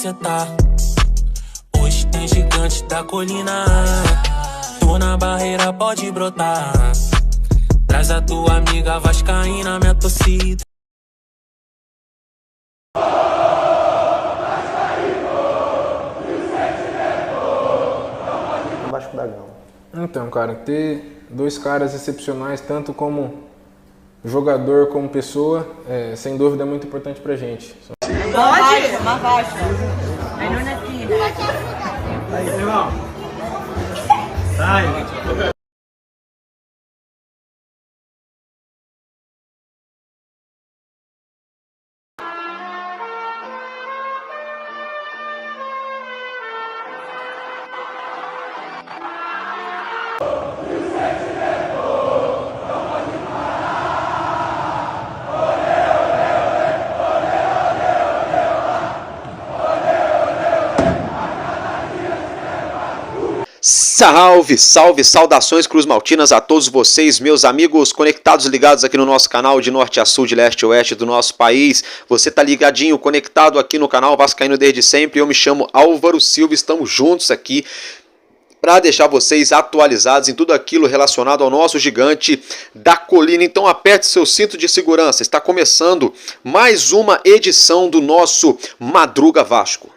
cê tá. Hoje tem gigante da colina. Tô na barreira, pode brotar. Traz a tua amiga vascaína, minha torcida. Vasco da Gama. Então, cara, ter dois caras excepcionais, tanto como jogador como pessoa, sem dúvida é muito importante pra gente. Pode? Uma rocha. Aí não é filha. Aí, irmão. Sai. Salve, salve, saudações cruzmaltinas a todos vocês, meus amigos conectados e ligados aqui no nosso canal de norte a sul, de leste a oeste do nosso país. Você tá ligadinho, conectado aqui no canal Vascaíno desde sempre. Eu me chamo Álvaro Silva, estamos juntos aqui para deixar vocês atualizados em tudo aquilo relacionado ao nosso gigante da colina. Então aperte seu cinto de segurança, está começando mais uma edição do nosso Madruga Vasco.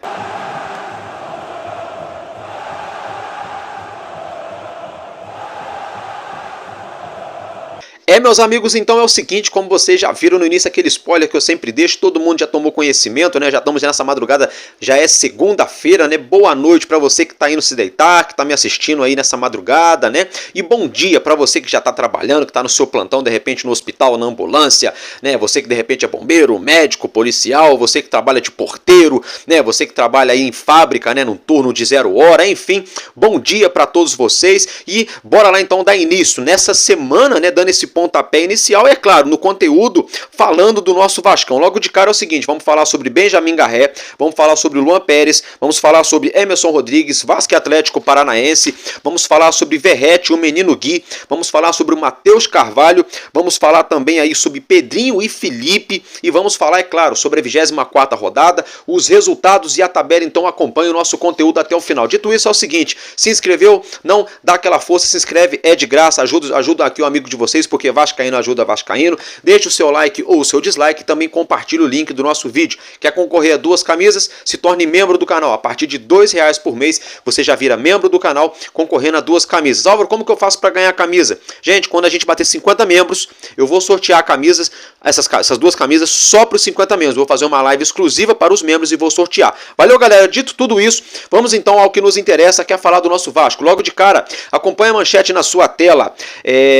Meus amigos, então é o seguinte, como vocês já viram no início aquele spoiler que eu sempre deixo, todo mundo já tomou conhecimento, né? Já estamos nessa madrugada, já é segunda-feira, né? Boa noite para você que tá indo se deitar, que tá me assistindo aí nessa madrugada, né? E bom dia para você que já tá trabalhando, que tá no seu plantão, de repente no hospital, na ambulância, né? Você que de repente é bombeiro, médico, policial, você que trabalha de porteiro, né? Você que trabalha aí em fábrica, né? Num turno de 0 hora, enfim. Bom dia para todos vocês e bora lá então dar início nessa semana, né? Dando esse pontapé inicial, é claro, no conteúdo, falando do nosso Vascão. Logo de cara é o seguinte, vamos falar sobre Benjamin Garré, vamos falar sobre Luan Pérez, vamos falar sobre Emerson Rodrigues, Vasco e Atlético Paranaense, vamos falar sobre Verratti, o menino Gui, vamos falar sobre o Matheus Carvalho, vamos falar também aí sobre Pedrinho e Felipe, e vamos falar, é claro, sobre a 24ª rodada, os resultados e a tabela. Então acompanhe o nosso conteúdo até o final. Dito isso, é o seguinte, se inscreveu? Não? Dá aquela força, se inscreve, é de graça, ajuda aqui o amigo de vocês, porque Vascaíno ajuda Vascaíno. Deixe o seu like ou o seu dislike e também compartilhe o link do nosso vídeo. Quer concorrer a 2 camisas? Se torne membro do canal. A partir de R$2 por mês, você já vira membro do canal, concorrendo a 2 camisas. Álvaro, como que eu faço para ganhar a camisa? Gente, quando a gente bater 50 membros, eu vou sortear camisas, essas 2 camisas só para os 50 membros. Vou fazer uma live exclusiva para os membros e vou sortear. Valeu, galera. Dito tudo isso, vamos então ao que nos interessa, que é falar do nosso Vasco. Logo de cara, acompanha a manchete na sua tela.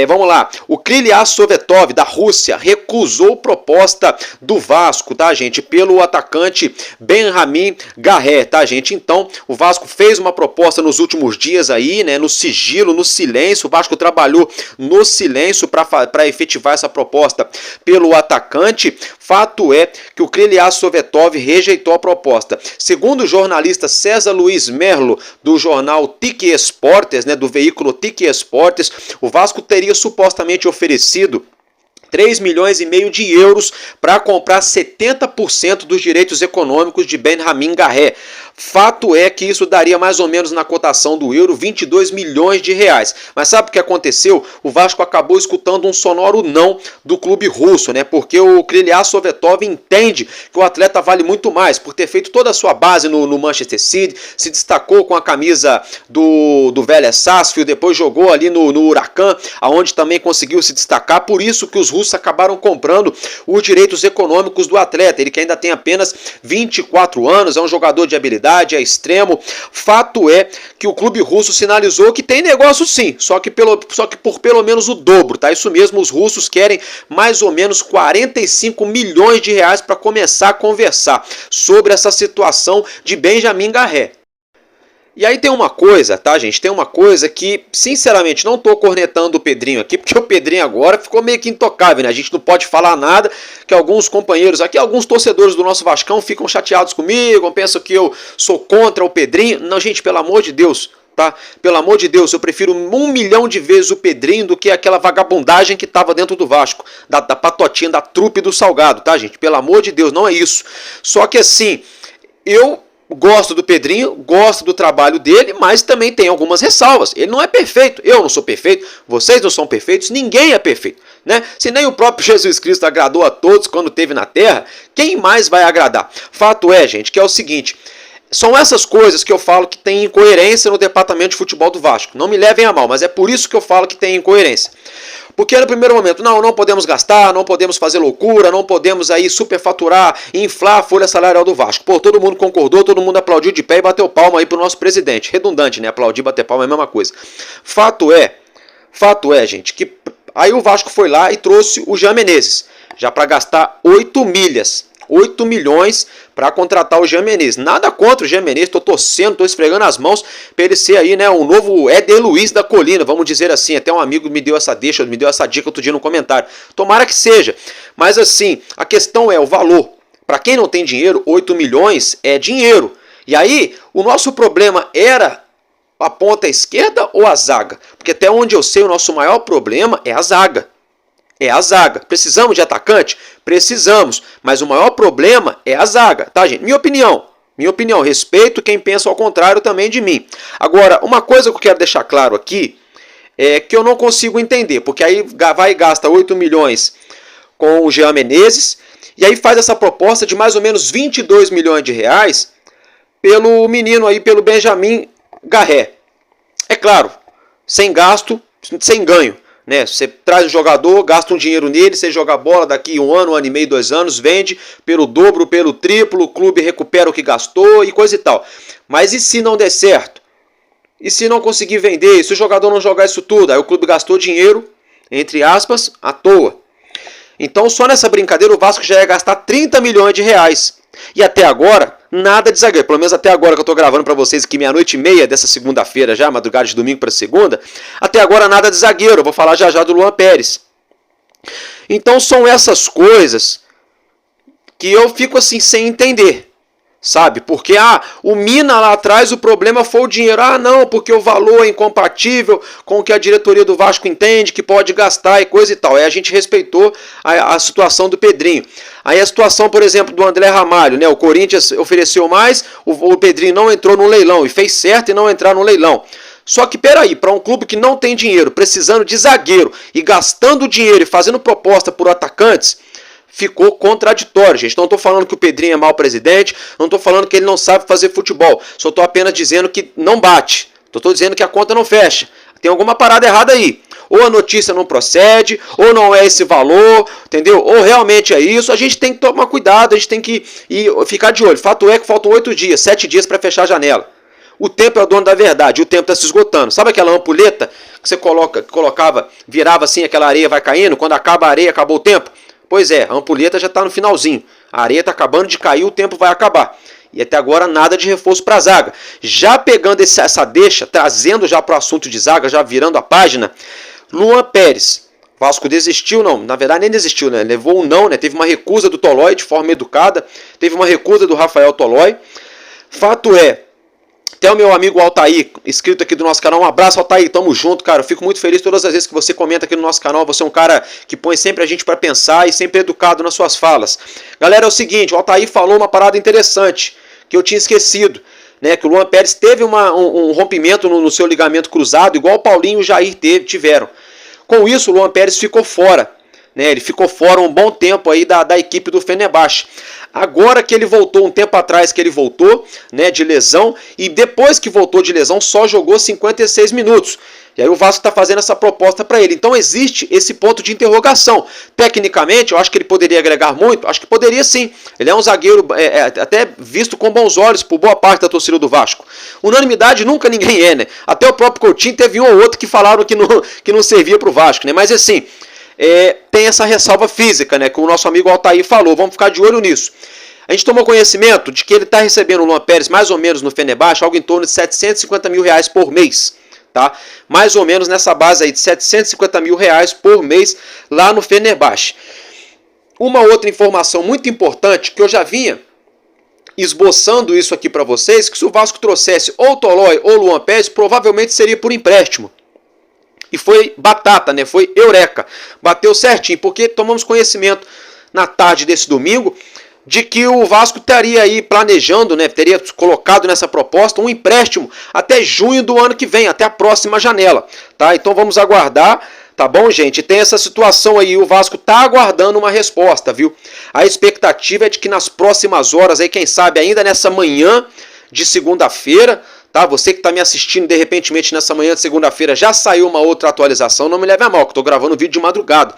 Vamos lá. O Krylia Sovetov, da Rússia, recusou proposta do Vasco, tá, gente? Pelo atacante Benjamin Garré, tá, gente? Então, o Vasco fez uma proposta nos últimos dias aí, né? No sigilo, no silêncio. O Vasco trabalhou no silêncio para efetivar essa proposta pelo atacante. Fato é que o Krylia Sovetov rejeitou a proposta. Segundo o jornalista César Luiz Merlo, do jornal TIC Esportes, né? Do veículo TIC Esportes, o Vasco teria supostamente oferecido 3,5 milhões de euros para comprar 70% dos direitos econômicos de Benjamin Garré. Fato é que isso daria mais ou menos na cotação do euro 22 milhões de reais. Mas sabe o que aconteceu? O Vasco acabou escutando um sonoro não do clube russo, né? Porque o Krylia Sovetov entende que o atleta vale muito mais por ter feito toda a sua base no Manchester City, se destacou com a camisa do Vélez Sarsfield, depois jogou ali no Huracan, aonde também conseguiu se destacar. Por isso que os russos acabaram comprando os direitos econômicos do atleta. Ele que ainda tem apenas 24 anos, é um jogador de habilidade, é extremo. Fato é que o clube russo sinalizou que tem negócio sim, só que por pelo menos o dobro, tá? Isso mesmo, os russos querem mais ou menos 45 milhões de reais para começar a conversar sobre essa situação de Benjamin Garré. E aí tem uma coisa, tá, gente? Tem uma coisa que, sinceramente, não tô cornetando o Pedrinho aqui, porque o Pedrinho agora ficou meio que intocável, né? A gente não pode falar nada, que alguns companheiros aqui, alguns torcedores do nosso Vascão ficam chateados comigo, pensam que eu sou contra o Pedrinho. Não, gente, pelo amor de Deus, tá? Pelo amor de Deus, eu prefiro 1 milhão de vezes o Pedrinho do que aquela vagabundagem que tava dentro do Vasco, da patotinha, da trupe do Salgado, tá, gente? Pelo amor de Deus, não é isso. Só que assim, eu Gosto do Pedrinho, gosto do trabalho dele, mas também tem algumas ressalvas. Ele não é perfeito, eu não sou perfeito, vocês não são perfeitos, ninguém é perfeito, né? Se nem o próprio Jesus Cristo agradou a todos quando esteve na terra, quem mais vai agradar? Fato é, gente, que é o seguinte, são essas coisas que eu falo que tem incoerência no departamento de futebol do Vasco. Não me levem a mal, mas é por isso que eu falo que tem incoerência. Porque no primeiro momento, não podemos gastar, não podemos fazer loucura, não podemos aí superfaturar, inflar a folha salarial do Vasco. Pô, todo mundo concordou, todo mundo aplaudiu de pé e bateu palma aí pro nosso presidente. Redundante, né? Aplaudir, bater palma é a mesma coisa. Fato é, gente, que aí o Vasco foi lá e trouxe o Jean Menezes, já para gastar 8 milhões para contratar o Jean Menezes. Nada contra o Jean Menezes, estou torcendo, estou esfregando as mãos para ele ser aí, né, o novo Éder Luiz da Colina, vamos dizer assim. Até um amigo me deu essa dica outro dia no comentário. Tomara que seja. Mas assim, a questão é o valor. Para quem não tem dinheiro, 8 milhões é dinheiro. E aí, o nosso problema era a ponta esquerda ou a zaga? Porque até onde eu sei, o nosso maior problema é a zaga. Precisamos de atacante? Precisamos. Mas o maior problema é a zaga, tá, gente? Minha opinião. Respeito quem pensa ao contrário também de mim. Agora, uma coisa que eu quero deixar claro aqui é que eu não consigo entender. Porque aí vai e gasta 8 milhões com o Jean Menezes e aí faz essa proposta de mais ou menos 22 milhões de reais pelo menino aí, pelo Benjamin Garré. É claro, sem gasto, sem ganho. Né? Você traz o jogador, gasta um dinheiro nele, você joga bola daqui 1 ano, 1 ano e meio, 2 anos, vende pelo dobro, pelo triplo, o clube recupera o que gastou e coisa e tal. Mas e se não der certo? E se não conseguir vender? E se o jogador não jogar isso tudo? Aí o clube gastou dinheiro, entre aspas, à toa. Então só nessa brincadeira o Vasco já ia gastar 30 milhões de reais. E até agora, nada de zagueiro. Pelo menos até agora que eu estou gravando para vocês aqui, meia-noite e meia dessa segunda-feira já, madrugada de domingo para segunda. Até agora nada de zagueiro. Eu vou falar já do Luan Pérez. Então são essas coisas que eu fico assim sem entender. Sabe? Porque o Mina lá atrás o problema foi o dinheiro. Não, porque o valor é incompatível com o que a diretoria do Vasco entende que pode gastar e coisa e tal. Aí a gente respeitou a situação do Pedrinho. Aí a situação, por exemplo, do André Ramalho, né? O Corinthians ofereceu mais, o Pedrinho não entrou no leilão e fez certo em não entrar no leilão. Só que peraí, para um clube que não tem dinheiro, precisando de zagueiro e gastando dinheiro e fazendo proposta por atacantes, ficou contraditório, gente. Não estou falando que o Pedrinho é mau presidente, não estou falando que ele não sabe fazer futebol, só estou apenas dizendo que não bate, estou dizendo que a conta não fecha, tem alguma parada errada aí, ou a notícia não procede, ou não é esse valor, entendeu? Ou realmente é isso. A gente tem que tomar cuidado, a gente tem que ficar de olho. Fato é que faltam 8 dias, 7 dias para fechar a janela. O tempo é o dono da verdade, o tempo está se esgotando. Sabe aquela ampulheta que você colocava, virava assim, aquela areia vai caindo, quando acaba a areia, acabou o tempo? Pois é, a ampulheta já está no finalzinho. A areia está acabando de cair, o tempo vai acabar. E até agora nada de reforço para a zaga. Já pegando essa deixa, trazendo já para o assunto de zaga, já virando a página, Luan Pérez. Vasco desistiu, não, na verdade nem desistiu, né? Levou um não, né? Teve uma recusa do Tolói de forma educada, teve uma recusa do Rafael Tolói. Fato é, até o meu amigo Altair, inscrito aqui do nosso canal, um abraço, Altair, tamo junto, cara, eu fico muito feliz todas as vezes que você comenta aqui no nosso canal, você é um cara que põe sempre a gente para pensar e sempre educado nas suas falas. Galera, é o seguinte, o Altair falou uma parada interessante, que eu tinha esquecido, né, que o Luan Pérez teve um rompimento no seu ligamento cruzado, igual o Paulinho e o Jair tiveram. Com isso, o Luan Pérez ficou fora. Ele ficou fora um bom tempo aí da equipe do Fenerbahçe. Agora que ele voltou, um tempo atrás que ele voltou, né, de lesão, e depois que voltou de lesão só jogou 56 minutos. E aí o Vasco está fazendo essa proposta para ele. Então existe esse ponto de interrogação. Tecnicamente, eu acho que ele poderia agregar muito, acho que poderia sim. Ele é um zagueiro até visto com bons olhos por boa parte da torcida do Vasco. Unanimidade nunca ninguém é, né? Até o próprio Coutinho teve um ou outro que falaram que não servia para o Vasco, né? Mas assim, tem essa ressalva física, né, que o nosso amigo Altair falou, vamos ficar de olho nisso. A gente tomou conhecimento de que ele está recebendo o Luan Pérez mais ou menos no Fenerbahçe, algo em torno de 750 mil reais por mês, tá? Mais ou menos nessa base aí de 750 mil reais por mês lá no Fenerbahçe. Uma outra informação muito importante que eu já vinha esboçando isso aqui para vocês, que se o Vasco trouxesse ou Tolói ou Luan Pérez, provavelmente seria por empréstimo. E foi batata, né? Foi eureka. Bateu certinho, porque tomamos conhecimento na tarde desse domingo de que o Vasco estaria aí planejando, né, teria colocado nessa proposta um empréstimo até junho do ano que vem, até a próxima janela, tá? Então vamos aguardar, tá bom, gente? Tem essa situação aí, o Vasco tá aguardando uma resposta, viu? A expectativa é de que nas próximas horas, aí quem sabe ainda nessa manhã de segunda-feira, tá? Você que está me assistindo de repente nessa manhã de segunda-feira já saiu uma outra atualização, não me leve a mal, que eu estou gravando vídeo de madrugada.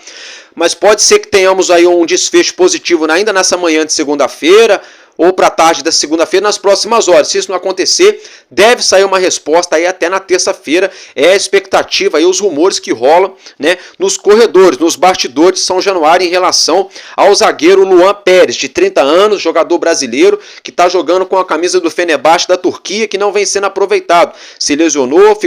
Mas pode ser que tenhamos aí um desfecho positivo ainda nessa manhã de segunda-feira ou para a tarde da segunda-feira nas próximas horas. Se isso não acontecer, deve sair uma resposta aí até na terça-feira. É a expectativa aí, os rumores que rolam, né, nos corredores, nos bastidores de São Januário em relação ao zagueiro Luan Pérez, de 30 anos, jogador brasileiro, que está jogando com a camisa do Fenerbahçe da Turquia, que não vem sendo aproveitado. Se lesionou,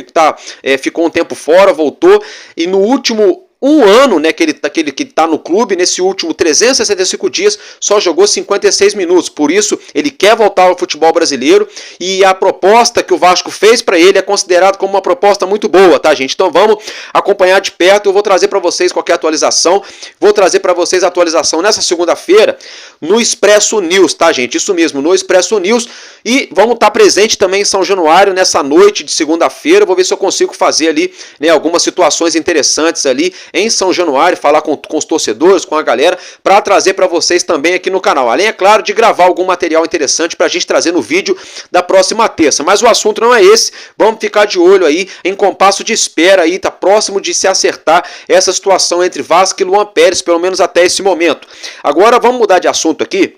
ficou um tempo fora, voltou, e no último um ano, né, que ele tá no clube, nesse último 365 dias, só jogou 56 minutos. Por isso, ele quer voltar ao futebol brasileiro e a proposta que o Vasco fez para ele é considerada como uma proposta muito boa, tá, gente? Então vamos acompanhar de perto. Eu vou trazer para vocês qualquer atualização. Vou trazer para vocês a atualização nessa segunda-feira no Expresso News, tá, gente? Isso mesmo, no Expresso News. E vamos estar presente também em São Januário nessa noite de segunda-feira. Vou ver se eu consigo fazer ali, né, algumas situações interessantes ali em São Januário, falar com os torcedores, com a galera, para trazer para vocês também aqui no canal. Além, é claro, de gravar algum material interessante para a gente trazer no vídeo da próxima terça. Mas o assunto não é esse. Vamos ficar de olho aí, em compasso de espera aí, tá próximo de se acertar essa situação entre Vasco e Luan Pérez, pelo menos até esse momento. Agora vamos mudar de assunto aqui.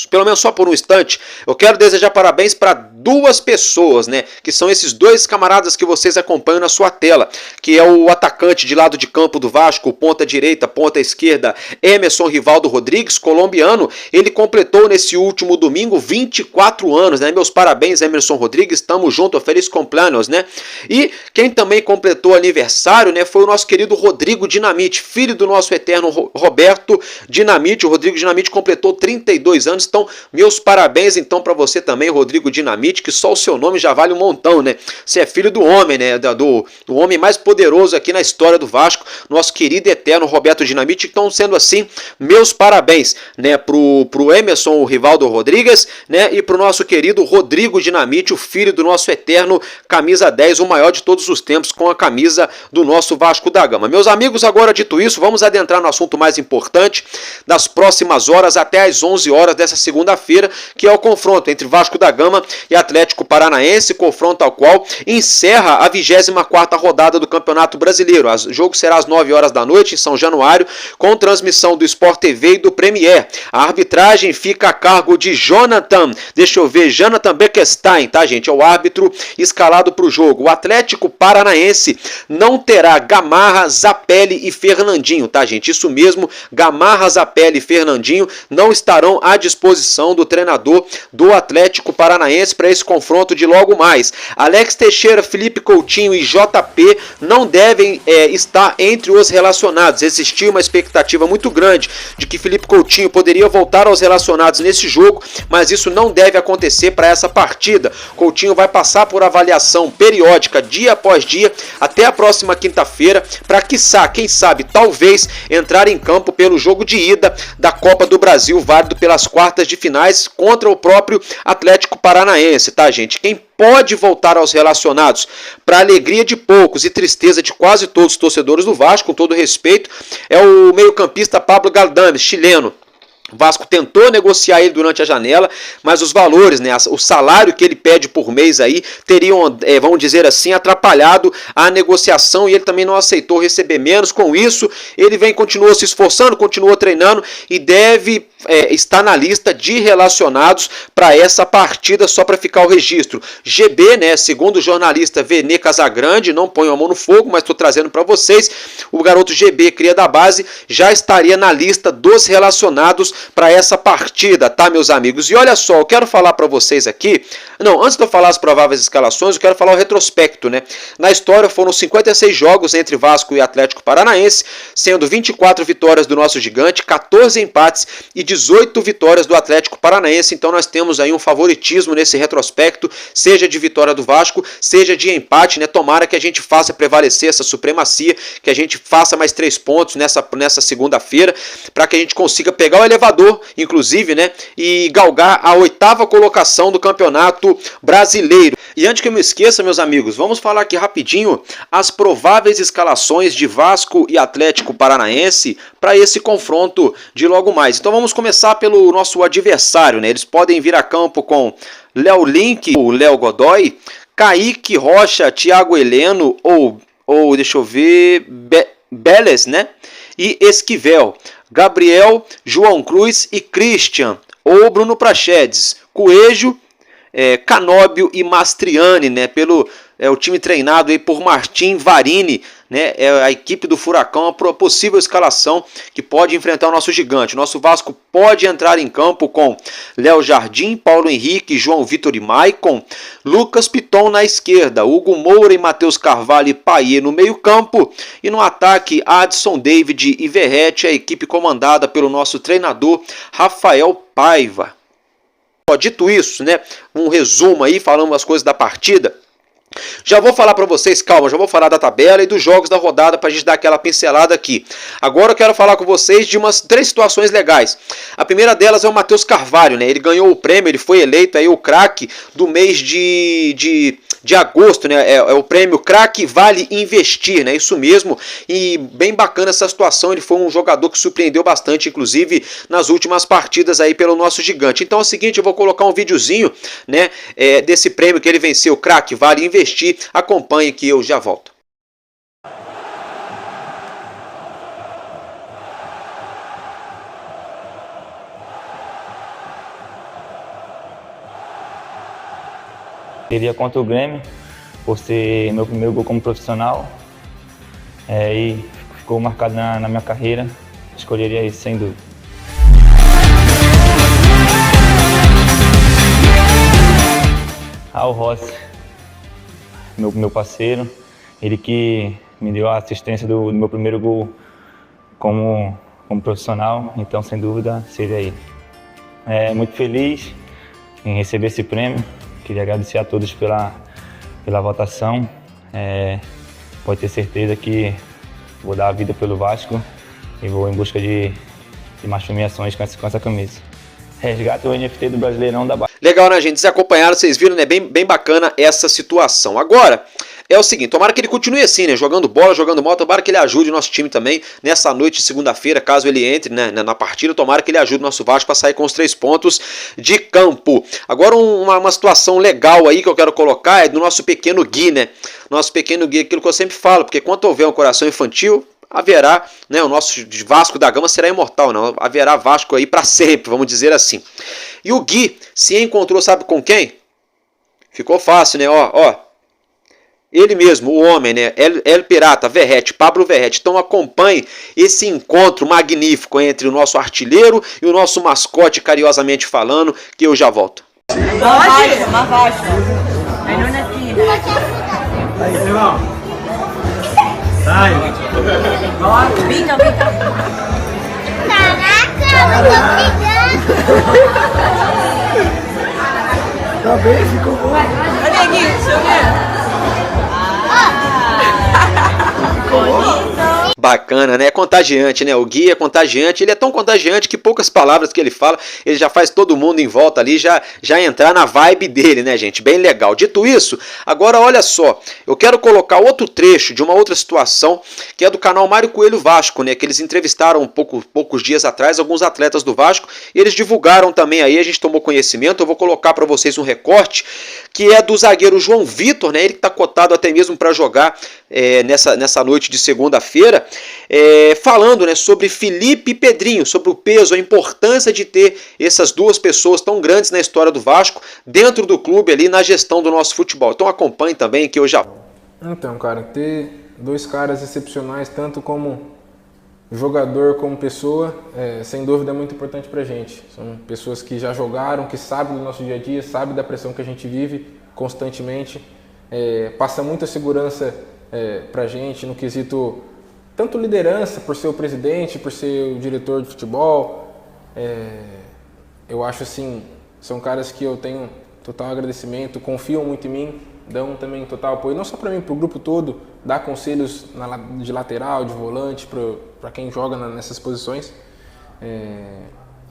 Pelo menos só por um instante, eu quero desejar parabéns para duas pessoas, né, que são esses dois camaradas que vocês acompanham na sua tela, que é o atacante de lado de campo do Vasco, ponta direita, ponta esquerda, Emerson Rivaldo Rodrigues, colombiano. Ele completou nesse último domingo 24 anos, né? Meus parabéns, Emerson Rodrigues, tamo junto, feliz cumpleaños, né? E quem também completou aniversário, né, foi o nosso querido Rodrigo Dinamite, filho do nosso eterno Roberto Dinamite. O Rodrigo Dinamite completou 32 anos. Então, meus parabéns então para você também, Rodrigo Dinamite, que só o seu nome já vale um montão, né? Você é filho do homem, né? Do homem mais poderoso aqui na história do Vasco, nosso querido eterno Roberto Dinamite. Então, sendo assim, meus parabéns, né, pro Emerson, o Rivaldo Rodrigues, né, e pro nosso querido Rodrigo Dinamite, o filho do nosso eterno camisa 10, o maior de todos os tempos, com a camisa do nosso Vasco da Gama. Meus amigos, agora dito isso, vamos adentrar no assunto mais importante das próximas horas, até às 11 horas dessa segunda-feira, que é o confronto entre Vasco da Gama e Atlético Paranaense, confronto ao qual encerra a 24ª rodada do Campeonato Brasileiro. O jogo será às 9 horas da noite em São Januário, com transmissão do Sport TV e do Premier. A arbitragem fica a cargo de Jonathan Beckstein, tá, gente? É o árbitro escalado para o jogo. O Atlético Paranaense não terá Gamarra, Zapelli e Fernandinho, tá, gente? Isso mesmo, Gamarra, Zapelli e Fernandinho não estarão à disposição do treinador do Atlético Paranaense para esse confronto de logo mais. Alex Teixeira, Felipe Coutinho e JP não devem estar entre os relacionados. Existia uma expectativa muito grande de que Felipe Coutinho poderia voltar aos relacionados nesse jogo, mas isso não deve acontecer para essa partida. Coutinho vai passar por avaliação periódica dia após dia até a próxima quinta-feira para, quiçá, quem sabe, talvez entrar em campo pelo jogo de ida da Copa do Brasil, válido pelas quartas de finais contra o próprio Atlético Paranaense, tá, gente? Quem pode voltar aos relacionados, para alegria de poucos e tristeza de quase todos os torcedores do Vasco, com todo respeito, é o meio-campista Pablo Galdames, chileno. O Vasco tentou negociar ele durante a janela, mas os valores, né, o salário que ele pede por mês aí teriam, vamos dizer assim, atrapalhado a negociação, e ele também não aceitou receber menos. Com isso, ele continuou se esforçando, continuou treinando e deve estar na lista de relacionados para essa partida, só para ficar o registro. GB, né, segundo o jornalista Vene Casagrande, não ponho a mão no fogo, mas estou trazendo para vocês, o garoto GB, cria da base, já estaria na lista dos relacionados para essa partida, tá, meus amigos? E olha só, eu quero falar para vocês aqui, antes de eu falar as prováveis escalações, eu quero falar o retrospecto, né? Na história foram 56 jogos entre Vasco e Atlético Paranaense, sendo 24 vitórias do nosso gigante, 14 empates e 18 vitórias do Atlético Paranaense. Então nós temos aí um favoritismo nesse retrospecto, seja de vitória do Vasco, seja de empate, né? Tomara que a gente faça prevalecer essa supremacia, que a gente faça mais 3 pontos nessa segunda-feira, para que a gente consiga pegar o elevador Salvador, inclusive, né, e galgar a 8ª colocação do Campeonato Brasileiro. E antes que eu me esqueça, meus amigos, vamos falar aqui rapidinho as prováveis escalações de Vasco e Atlético Paranaense para esse confronto de logo mais. Então vamos começar pelo nosso adversário, né? Eles podem vir a campo com Léo Link, o Léo Godoy, Kaique Rocha, Thiago Heleno ou deixa eu ver, Beles, né? E Esquivel, Gabriel, João Cruz e Christian, ou Bruno Prachedes, Coelho, Canóbio e Mastriani, né? Pelo o time treinado aí por Martim Varini, né? É a equipe do Furacão, a possível escalação que pode enfrentar o nosso gigante. Nosso Vasco pode entrar em campo com Léo Jardim, Paulo Henrique, João Vitor e Maicon, Lucas Piton na esquerda, Hugo Moura e Matheus Carvalho e Paier no meio campo, e no ataque Adson, David e Verrete, a equipe comandada pelo nosso treinador Rafael Paiva. Dito isso, né, um resumo aí, falando as coisas da partida. Já vou falar para vocês, calma, já vou falar da tabela e dos jogos da rodada para a gente dar aquela pincelada aqui. Agora eu quero falar com vocês de umas 3 situações legais. A primeira delas é o Matheus Carvalho, né? Ele ganhou o prêmio, ele foi eleito aí o craque do mês de agosto, né? É o prêmio Craque Vale Investir, né? Isso mesmo, e bem bacana essa situação. Ele foi um jogador que surpreendeu bastante, inclusive nas últimas partidas aí pelo nosso gigante. Então é o seguinte, eu vou colocar um videozinho, né, desse prêmio que ele venceu, Craque Vale Investir. Acompanhe que eu já volto. Seria contra o Grêmio, por ser meu primeiro gol como profissional, e ficou marcado na minha carreira. Escolheria isso, sem dúvida. O Rossi, meu parceiro, ele que me deu a assistência do meu primeiro gol como profissional, então sem dúvida seria ele. Muito feliz em receber esse prêmio, queria agradecer a todos pela votação, pode ter certeza que vou dar a vida pelo Vasco e vou em busca de mais premiações com essa camisa. Resgata o NFT do Brasileirão da Bahia. Legal, né, gente? Vocês acompanharam, vocês viram, né? Bem bacana essa situação. Agora, é o seguinte, tomara que ele continue assim, né? Jogando bola, jogando moto, tomara que ele ajude o nosso time também nessa noite de segunda-feira, caso ele entre, né, na partida, tomara que ele ajude o nosso Vasco para sair com os 3 pontos de campo. Agora, uma situação legal aí que eu quero colocar é do nosso pequeno Gui, né? Nosso pequeno Gui, aquilo que eu sempre falo, porque quando houver um coração infantil, haverá, né, o nosso Vasco da Gama será imortal, não? Haverá Vasco aí para sempre, vamos dizer assim. E o Gui se encontrou, sabe com quem? Ficou fácil, né? Ó, ele mesmo, o homem, né? El Pirata, Verrete, Pablo Verrete. Então acompanhe esse encontro magnífico entre o nosso artilheiro e o nosso mascote, carinhosamente falando, que eu já volto. Más baixo. En una esquina. Aí, irmão. Sai. Pica. Caraca, eu tô brigando. Tá bem, ficou bom. Olha aqui, deixa eu ver. Bacana, né? É contagiante, né? O Gui é contagiante, ele é tão contagiante que poucas palavras que ele fala, ele já faz todo mundo em volta ali já entrar na vibe dele, né, gente? Bem legal. Dito isso, agora olha só, eu quero colocar outro trecho de uma outra situação, que é do canal Mário Coelho Vasco, né? Que eles entrevistaram poucos dias atrás alguns atletas do Vasco, e eles divulgaram também aí, a gente tomou conhecimento, eu vou colocar para vocês um recorte, que é do zagueiro João Vitor, né? Ele que está cotado até mesmo para jogar nessa noite de segunda-feira, falando, né, sobre Felipe e Pedrinho, sobre o peso, a importância de ter essas duas pessoas tão grandes na história do Vasco, dentro do clube ali, na gestão do nosso futebol. Então acompanhe também que eu já... Então, cara, ter 2 caras excepcionais, tanto como jogador como pessoa, sem dúvida é muito importante pra gente. São pessoas que já jogaram, que sabem do nosso dia a dia, sabem da pressão que a gente vive constantemente, passa muita segurança pra gente no quesito tanto liderança, por ser o presidente, por ser o diretor de futebol. Eu acho assim, são caras que eu tenho total agradecimento, confiam muito em mim, dão também total apoio, não só para mim, para o grupo todo, dá conselhos de lateral, de volante, para quem joga nessas posições.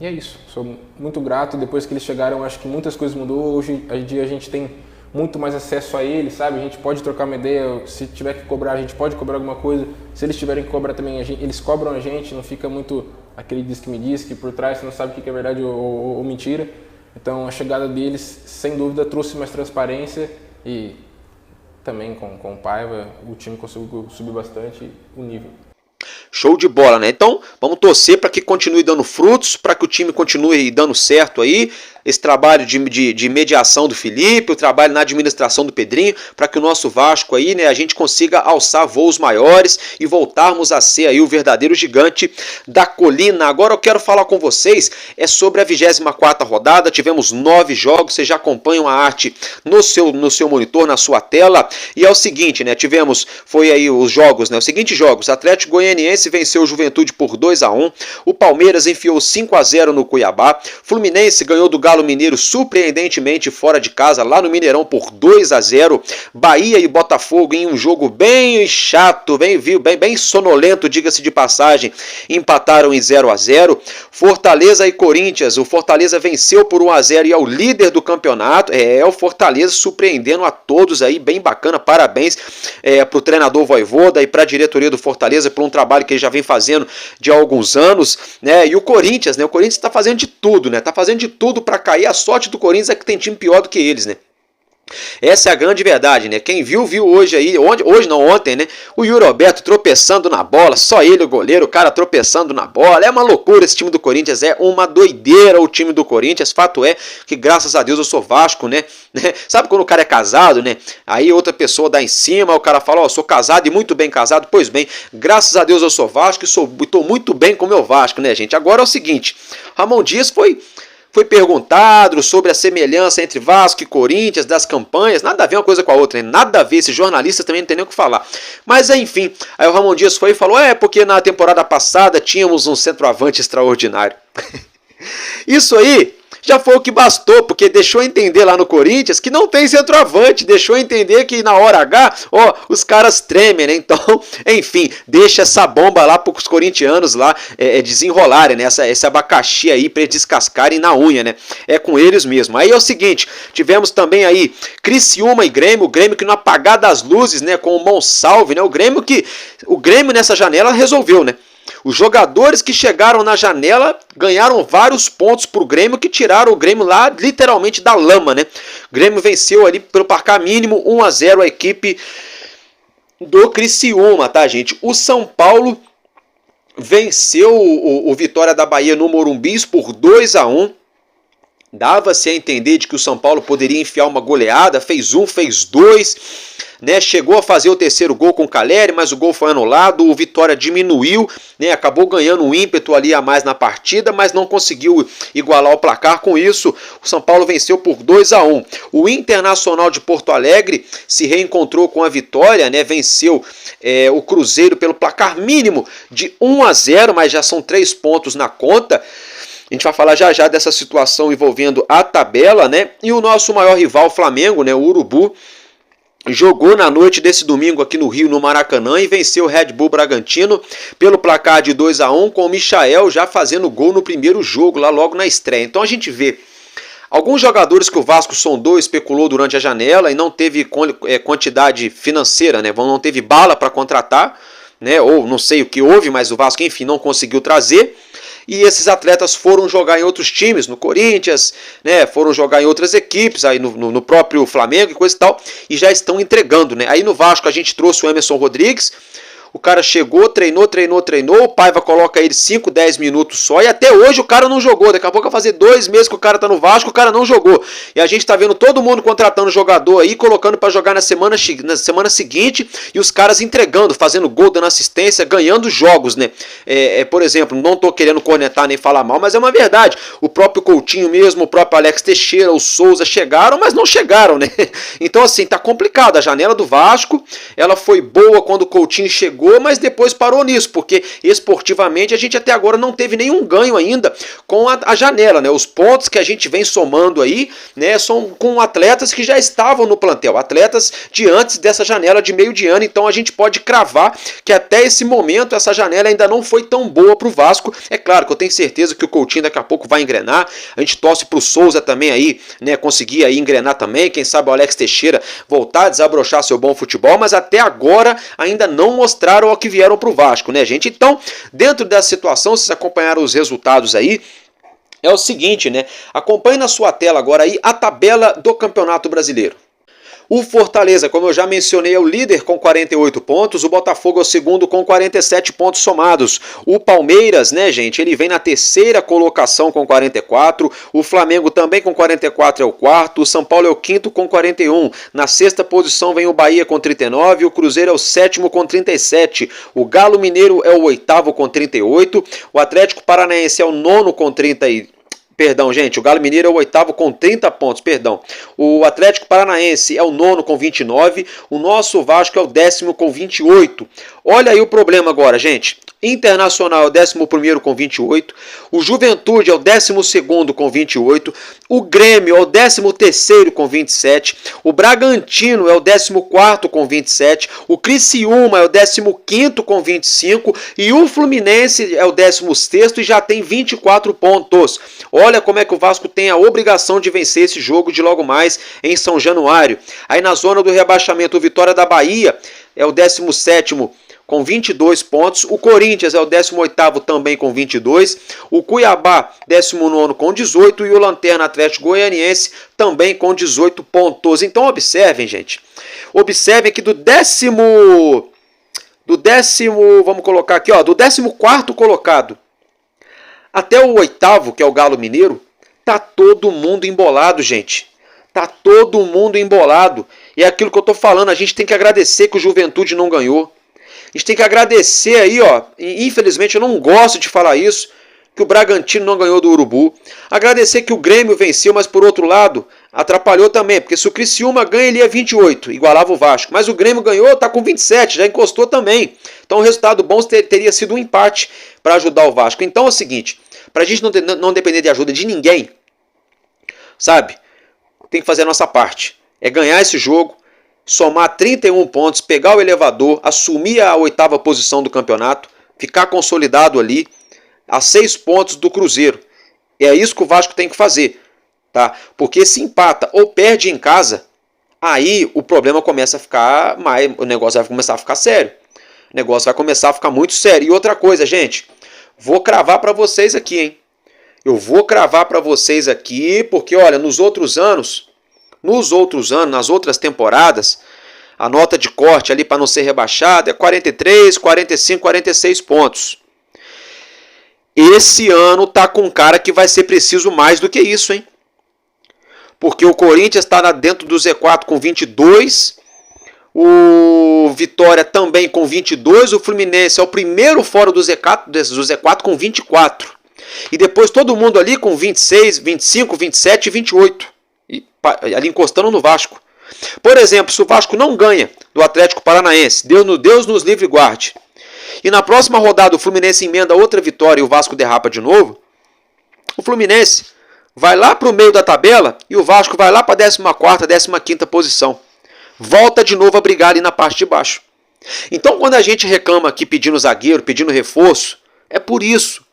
E é isso, sou muito grato. Depois que eles chegaram, acho que muitas coisas mudou. Hoje em dia a gente tem muito mais acesso a eles, sabe? A gente pode trocar uma ideia, se tiver que cobrar, a gente pode cobrar alguma coisa. Se eles tiverem que cobrar também, eles cobram a gente, não fica muito aquele diz que me diz, que por trás você não sabe o que é verdade ou mentira. Então a chegada deles, sem dúvida, trouxe mais transparência e também com o Paiva, o time conseguiu subir bastante o nível. Show de bola, né? Então, vamos torcer para que continue dando frutos, para que o time continue dando certo aí. Esse trabalho de mediação do Felipe, o trabalho na administração do Pedrinho, para que o nosso Vasco aí, né, a gente consiga alçar voos maiores e voltarmos a ser aí o verdadeiro gigante da colina. Agora eu quero falar com vocês sobre a 24ª rodada. Tivemos 9 jogos, vocês já acompanham a arte no seu monitor, na sua tela. E é o seguinte, né, foi aí os jogos, né, os seguintes jogos: Atlético Goianiense venceu o Juventude por 2-1, o Palmeiras enfiou 5-0 no Cuiabá, Fluminense ganhou do Galo Mineiro surpreendentemente fora de casa lá no Mineirão por 2-0, Bahia e Botafogo em um jogo bem chato, bem sonolento, diga-se de passagem, empataram em 0-0, Fortaleza e Corinthians, o Fortaleza venceu por 1-0 e é o líder do campeonato, o Fortaleza surpreendendo a todos aí, bem bacana, parabéns para o treinador Vojvoda e para a diretoria do Fortaleza por um trabalho que ele já vem fazendo de há alguns anos, né? E o Corinthians, né? O Corinthians está fazendo de tudo, né? Tá fazendo de tudo para cair. A sorte do Corinthians é que tem time pior do que eles, né? Essa é a grande verdade, né? Quem viu hoje aí, ontem, né? O Yuri Alberto tropeçando na bola, só ele, o goleiro, o cara tropeçando na bola. É uma loucura esse time do Corinthians, é uma doideira o time do Corinthians. Fato é que, graças a Deus, eu sou Vasco, né? Sabe quando o cara é casado, né? Aí outra pessoa dá em cima, o cara fala, ó, sou casado e muito bem casado. Pois bem, graças a Deus eu sou Vasco e estou muito bem com o meu Vasco, né, gente? Agora é o seguinte, Ramon Dias foi perguntado sobre a semelhança entre Vasco e Corinthians, das campanhas, nada a ver uma coisa com a outra, né? Nada a ver, esses jornalistas também não tem nem o que falar. Mas enfim, aí o Ramon Dias foi e falou, porque na temporada passada tínhamos um centroavante extraordinário. Isso aí já foi o que bastou, porque deixou entender lá no Corinthians que não tem centroavante, deixou entender que na hora H, os caras tremem, né? Então, enfim, deixa essa bomba lá para os corintianos lá desenrolarem, né? Esse abacaxi aí para eles descascarem na unha, né? É com eles mesmo. Aí é o seguinte, tivemos também aí Criciúma e Grêmio, o Grêmio que no apagar das luzes, né, com o Monsalve, né? O Grêmio nessa janela resolveu, né? Os jogadores que chegaram na janela ganharam vários pontos para o Grêmio, que tiraram o Grêmio lá literalmente da lama, né? O Grêmio venceu ali pelo placar mínimo 1-0 a equipe do Criciúma, tá, gente? O São Paulo venceu o Vitória da Bahia no Morumbis por 2-1. Dava-se a entender de que o São Paulo poderia enfiar uma goleada, fez 1, fez 2, né? Chegou a fazer o terceiro gol com o Caleri, mas o gol foi anulado, o Vitória diminuiu, né? Acabou ganhando um ímpeto ali a mais na partida, mas não conseguiu igualar o placar. Com isso, o São Paulo venceu por 2-1. O Internacional de Porto Alegre se reencontrou com a vitória, né? Venceu o Cruzeiro pelo placar mínimo de 1-0, mas já são 3 pontos na conta. A gente vai falar já já dessa situação envolvendo a tabela, né? E o nosso maior rival, Flamengo, né? O Urubu, jogou na noite desse domingo aqui no Rio, no Maracanã, e venceu o Red Bull Bragantino pelo placar de 2-1, com o Michael já fazendo gol no primeiro jogo, lá logo na estreia. Então a gente vê alguns jogadores que o Vasco sondou, especulou durante a janela e não teve quantidade financeira, né? Não teve bala para contratar, né? Ou não sei o que houve, mas o Vasco, enfim, não conseguiu trazer. E esses atletas foram jogar em outros times, no Corinthians, né? Foram jogar em outras equipes, aí no próprio Flamengo e coisa e tal, e já estão entregando, né? Aí no Vasco a gente trouxe o Emerson Rodrigues. O cara chegou, treinou, o Paiva coloca ele 5, 10 minutos só, e até hoje o cara não jogou. Daqui a pouco vai fazer 2 meses que o cara tá no Vasco, o cara não jogou. E a gente tá vendo todo mundo contratando jogador aí, colocando para jogar na semana seguinte, e os caras entregando, fazendo gol, dando assistência, ganhando jogos, né? Por exemplo, não tô querendo cornetar nem falar mal, mas é uma verdade. O próprio Coutinho mesmo, o próprio Alex Teixeira, o Souza chegaram, mas não chegaram, né? Então assim, tá complicado. A janela do Vasco, ela foi boa quando o Coutinho chegou brigou, mas depois parou nisso, porque esportivamente a gente até agora não teve nenhum ganho ainda com a janela, né? Os pontos que a gente vem somando aí, né, são com atletas que já estavam no plantel, atletas de antes dessa janela de meio de ano, então a gente pode cravar que até esse momento essa janela ainda não foi tão boa para o Vasco. É claro que eu tenho certeza que o Coutinho daqui a pouco vai engrenar, a gente torce para o Souza também aí, né, conseguir aí engrenar também, quem sabe o Alex Teixeira voltar a desabrochar seu bom futebol, mas até agora ainda não mostraram o que vieram para o Vasco, né, gente? Então, dentro dessa situação, vocês acompanharam os resultados aí, é o seguinte, né? Acompanhe na sua tela agora aí a tabela do Campeonato Brasileiro. O Fortaleza, como eu já mencionei, é o líder com 48 pontos, o Botafogo é o segundo com 47 pontos somados. O Palmeiras, né, gente, ele vem na terceira colocação com 44, o Flamengo também com 44 é o quarto, o São Paulo é o quinto com 41. Na sexta posição vem o Bahia com 39, o Cruzeiro é o sétimo com 37, o Galo Mineiro é o oitavo com 38, o Atlético Paranaense é o nono com 30 Perdão, gente, o Galo Mineiro é o oitavo com 30 pontos, perdão. O Atlético Paranaense é o nono com 29, o nosso Vasco é o décimo com 28. Olha aí o problema agora, gente. Internacional é o 11º com 28, o Juventude é o 12º com 28, o Grêmio é o 13º com 27, o Bragantino é o 14º com 27, o Criciúma é o 15º com 25 e o Fluminense é o 16º e já tem 24 pontos. Olha como é que o Vasco tem a obrigação de vencer esse jogo de logo mais em São Januário. Aí na zona do rebaixamento, o Vitória da Bahia é o 17º com 22 pontos, o Corinthians é o 18º também com 22, o Cuiabá 19º com 18 e o Lanterna Atlético Goianiense também com 18 pontos. Então observem, gente, observem que do décimo, vamos colocar aqui, ó, do 14º colocado até o 8º, que é o Galo Mineiro, tá todo mundo embolado, gente. Tá todo mundo embolado. E é aquilo que eu tô falando, a gente tem que agradecer que o Juventude não ganhou. A gente tem que agradecer aí, ó, e infelizmente eu não gosto de falar isso, que o Bragantino não ganhou do Urubu. Agradecer que o Grêmio venceu, mas por outro lado, atrapalhou também, porque se o Criciúma ganha, ele ia 28, igualava o Vasco. Mas o Grêmio ganhou, tá com 27, já encostou também. Então o resultado bom teria sido um empate para ajudar o Vasco. Então é o seguinte, pra gente não depender de ajuda de ninguém, sabe? Tem que fazer a nossa parte. É ganhar esse jogo, somar 31 pontos, pegar o elevador, assumir a 8ª posição do campeonato, ficar consolidado ali, a 6 pontos do Cruzeiro. E é isso que o Vasco tem que fazer, tá? Porque se empata ou perde em casa, aí o problema começa a ficar mais, o negócio vai começar a ficar sério. O negócio vai começar a ficar muito sério. E outra coisa, gente, vou cravar para vocês aqui, hein? Eu vou cravar para vocês aqui, porque olha, nos outros anos, nas outras temporadas, a nota de corte ali para não ser rebaixado é 43, 45, 46 pontos. Esse ano tá com um cara que vai ser preciso mais do que isso, hein? Porque o Corinthians está dentro do Z4 com 22, o Vitória também com 22, o Fluminense é o primeiro fora do Z4 com 24. E depois todo mundo ali com 26, 25, 27 e 28. Ali encostando no Vasco. Por exemplo, se o Vasco não ganha do Atlético Paranaense, Deus nos livre e guarde, e na próxima rodada o Fluminense emenda outra vitória e o Vasco derrapa de novo, o Fluminense vai lá para o meio da tabela e o Vasco vai lá para a 14ª, 15ª posição. Volta de novo a brigar ali na parte de baixo. Então quando a gente reclama aqui pedindo zagueiro, pedindo reforço, é por isso.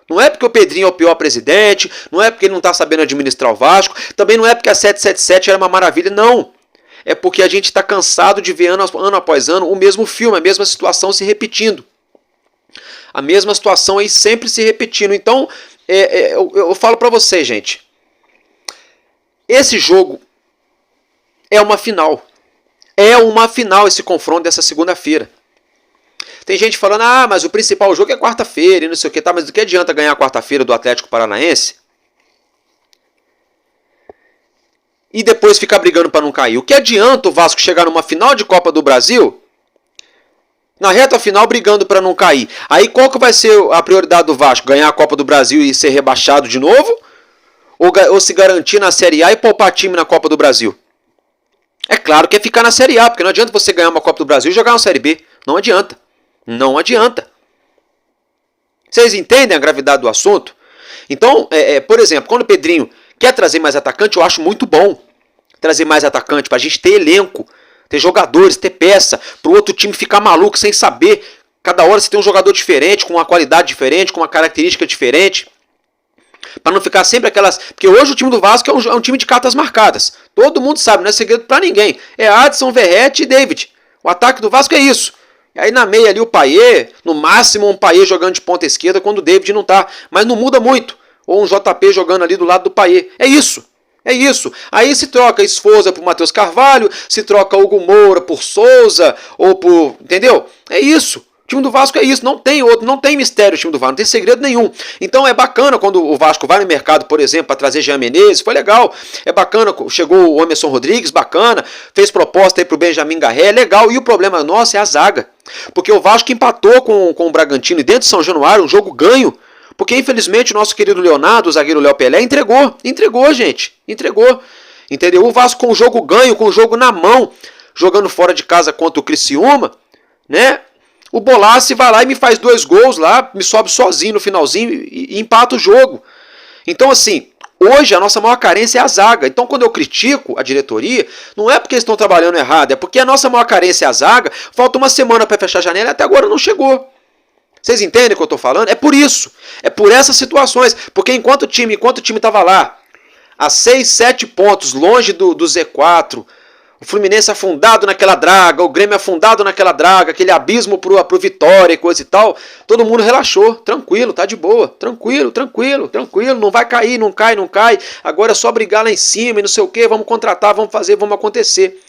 Não é porque o Pedrinho é o pior presidente, não é porque ele não está sabendo administrar o Vasco, também não é porque a 777 era uma maravilha, não. É porque a gente está cansado de ver ano após ano o mesmo filme, a mesma situação se repetindo. A mesma situação aí sempre se repetindo. Então, eu falo para vocês, gente, esse jogo é uma final. É uma final esse confronto dessa segunda-feira. Tem gente falando, mas o principal jogo é quarta-feira e não sei o que, tá, mas do que adianta ganhar a quarta-feira do Atlético Paranaense e depois ficar brigando para não cair? O que adianta o Vasco chegar numa final de Copa do Brasil, na reta final brigando para não cair? Aí qual que vai ser a prioridade do Vasco? Ganhar a Copa do Brasil e ser rebaixado de novo? Ou se garantir na Série A e poupar time na Copa do Brasil? É claro que é ficar na Série A, porque não adianta você ganhar uma Copa do Brasil e jogar uma Série B. Não adianta. Não adianta. Vocês entendem a gravidade do assunto? Então, por exemplo, quando o Pedrinho quer trazer mais atacante, eu acho muito bom trazer mais atacante, para a gente ter elenco, ter jogadores, ter peça, para o outro time ficar maluco sem saber. Cada hora você tem um jogador diferente, com uma qualidade diferente, com uma característica diferente. Para não ficar sempre aquelas... Porque hoje o time do Vasco é um time de cartas marcadas. Todo mundo sabe, não é segredo para ninguém. É Adson, Verratti e David. O ataque do Vasco é isso. E aí na meia ali o Payet, no máximo um Payet jogando de ponta esquerda quando o David não tá. Mas não muda muito. Ou um JP jogando ali do lado do Payet. É isso. É isso. Aí se troca Esforza por Matheus Carvalho, se troca Hugo Moura por Souza, ou por... Entendeu? É isso. O time do Vasco é isso. Não tem outro, não tem mistério o time do Vasco, não tem segredo nenhum. Então é bacana quando o Vasco vai no mercado, por exemplo, para trazer Jean Menezes, foi legal. É bacana, chegou o Emerson Rodrigues, bacana, fez proposta aí pro Benjamin Garré, legal. E o problema nosso é a zaga. Porque o Vasco empatou com o Bragantino e dentro de São Januário, um jogo ganho. Porque infelizmente o nosso querido Leonardo, o zagueiro Léo Pelé, entregou, gente, entregou, entendeu? O Vasco com o jogo ganho, com o jogo na mão, jogando fora de casa contra o Criciúma, né? O Bolassi vai lá e me faz 2 gols lá, me sobe sozinho no finalzinho e empata o jogo. Então assim, hoje a nossa maior carência é a zaga. Então quando eu critico a diretoria, não é porque eles estão trabalhando errado, é porque a nossa maior carência é a zaga, falta uma semana para fechar a janela e até agora não chegou. Vocês entendem o que eu estou falando? É por isso. É por essas situações. Porque enquanto o time estava lá, a 6, 7 pontos, longe do Z4, o Fluminense afundado naquela draga, o Grêmio afundado naquela draga, aquele abismo pro Vitória e coisa e tal, todo mundo relaxou. Tranquilo, tá de boa. Tranquilo, não vai cair, não cai. Agora é só brigar lá em cima e não sei o que, vamos contratar, vamos fazer, vamos acontecer.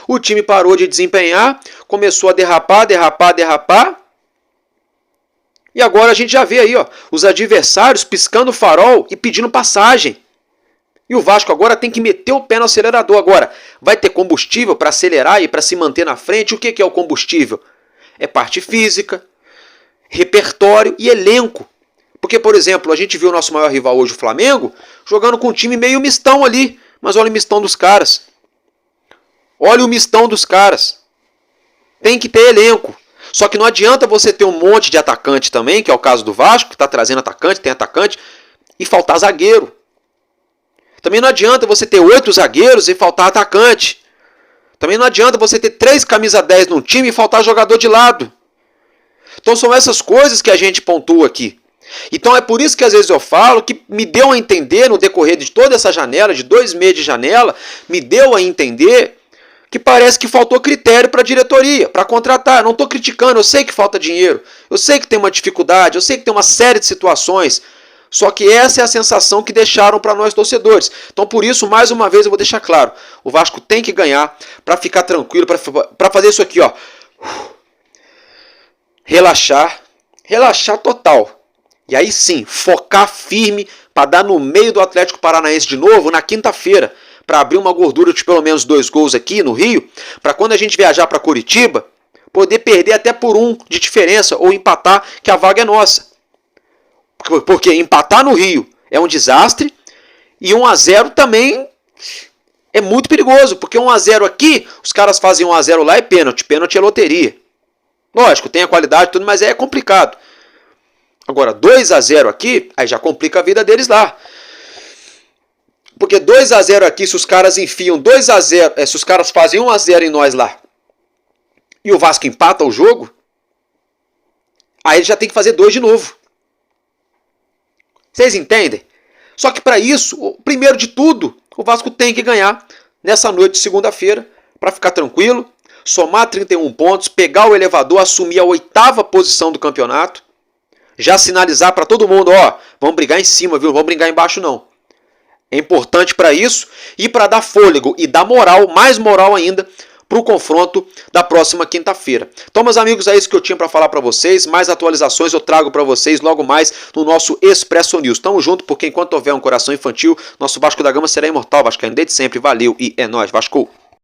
O time parou de desempenhar, começou a derrapar. E agora a gente já vê aí, ó, os adversários piscando o farol e pedindo passagem. E o Vasco agora tem que meter o pé no acelerador. Agora, vai ter combustível para acelerar e para se manter na frente? O que é o combustível? É parte física, repertório e elenco. Porque, por exemplo, a gente viu o nosso maior rival hoje, o Flamengo, jogando com um time meio mistão ali. Mas olha o mistão dos caras. Tem que ter elenco. Só que não adianta você ter um monte de atacante também, que é o caso do Vasco, que está trazendo atacante, tem atacante, e faltar zagueiro. Também não adianta você ter 8 zagueiros e faltar atacante. Também não adianta você ter 3 camisa 10 num time e faltar jogador de lado. Então são essas coisas que a gente pontua aqui. Então é por isso que às vezes eu falo que me deu a entender no decorrer de toda essa janela, de 2 meses de janela, me deu a entender que parece que faltou critério para a diretoria, para contratar. Não estou criticando, eu sei que falta dinheiro, eu sei que tem uma dificuldade, eu sei que tem uma série de situações, só que essa é a sensação que deixaram para nós torcedores. Então por isso, mais uma vez, eu vou deixar claro, o Vasco tem que ganhar para ficar tranquilo, para fazer isso aqui, ó, relaxar total. E aí sim, focar firme para dar no meio do Atlético Paranaense de novo na quinta-feira, para abrir uma gordura de pelo menos 2 gols aqui no Rio, para quando a gente viajar para Curitiba, poder perder até por 1 de diferença ou empatar, que a vaga é nossa. Porque empatar no Rio é um desastre e 1-0 também é muito perigoso, porque 1-0 aqui, os caras fazem 1-0 lá é pênalti é loteria. Lógico, tem a qualidade e tudo, mas é complicado. Agora, 2-0 aqui, aí já complica a vida deles lá. Porque 2-0 aqui, se os caras enfiam 2-0, se os caras fazem 1-0 em nós lá, e o Vasco empata o jogo, aí ele já tem que fazer 2 de novo. Vocês entendem? Só que para isso, primeiro de tudo, o Vasco tem que ganhar nessa noite de segunda-feira, para ficar tranquilo, somar 31 pontos, pegar o elevador, assumir a 8ª posição do campeonato, já sinalizar para todo mundo, ó, vamos brigar em cima, viu? Não vamos brigar embaixo não. É importante para isso e para dar fôlego e dar moral, mais moral ainda, para o confronto da próxima quinta-feira. Então, meus amigos, é isso que eu tinha para falar para vocês. Mais atualizações eu trago para vocês logo mais no nosso Expresso News. Tamo junto, porque enquanto houver um coração infantil, nosso Vasco da Gama será imortal. Vascaíno desde sempre. Valeu e é nóis, Vasco!